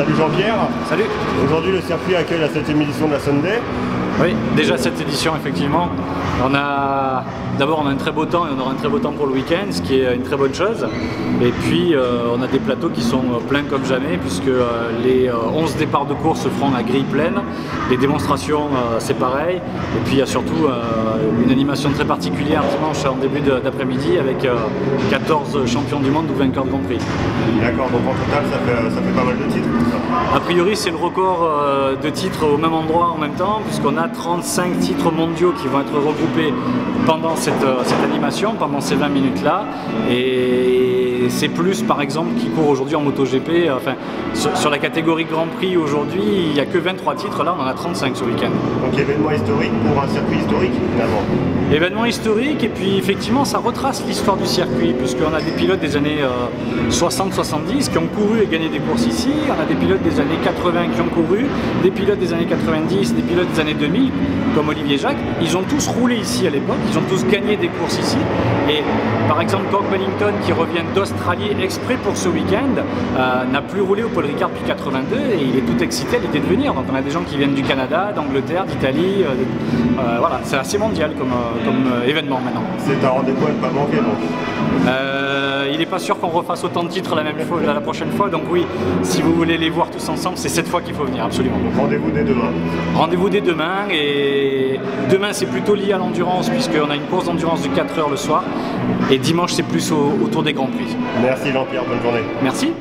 Salut Jean-Pierre. Salut. Aujourd'hui le circuit accueille la 7e édition de la Sunday. Oui, déjà cette édition effectivement. D'abord on a un très beau temps et on aura un très beau temps pour le week-end, ce qui est une très bonne chose. Et puis on a des plateaux qui sont pleins comme jamais, puisque les 11 départs de course se feront à grille pleine. Les démonstrations c'est pareil. Et puis il y a surtout une animation très particulière dimanche en début d'après-midi avec 14 champions du monde ou vainqueurs de Grand Prix. D'accord, donc en total ça fait pas mal de titres. A priori c'est le record de titres au même endroit en même temps, puisqu'on a 35 titres mondiaux qui vont être regroupés pendant cette animation, pendant ces 20 minutes là, et c'est plus par exemple qui court aujourd'hui en MotoGP, enfin sur la catégorie Grand Prix aujourd'hui il n'y a que 23 titres, là on en a 35 ce week-end. Donc événement historique pour un circuit historique finalement. Événement historique, et puis effectivement ça retrace l'histoire du circuit, puisqu'on a des pilotes des années 60-70 qui ont couru et gagné des courses ici, on a des pilotes des années 80 qui ont couru, des pilotes des années 90, des pilotes des années 2000 comme Olivier Jacques, ils ont tous roulé ici à l'époque, ils ont tous gagné des courses ici, et par exemple Doug Wellington qui revient d'Australie exprès pour ce week-end n'a plus roulé au Paul Ricard depuis 82 et il est tout excité à l'idée de venir. Donc on a des gens qui viennent du Canada, d'Angleterre, d'Italie, voilà, c'est assez mondial comme événement maintenant. C'est un rendez-vous à ne pas manquer donc. Il n'est pas sûr qu'on refasse autant de titres la prochaine fois, donc oui, si vous voulez les voir tous ensemble, c'est cette fois qu'il faut venir, absolument. Donc rendez-vous dès demain. Rendez-vous dès demain, et demain c'est plutôt lié à l'endurance, puisqu'on a une course d'endurance de 4 heures le soir, et dimanche c'est plus autour des Grands Prix. Merci Jean-Pierre, bonne journée. Merci.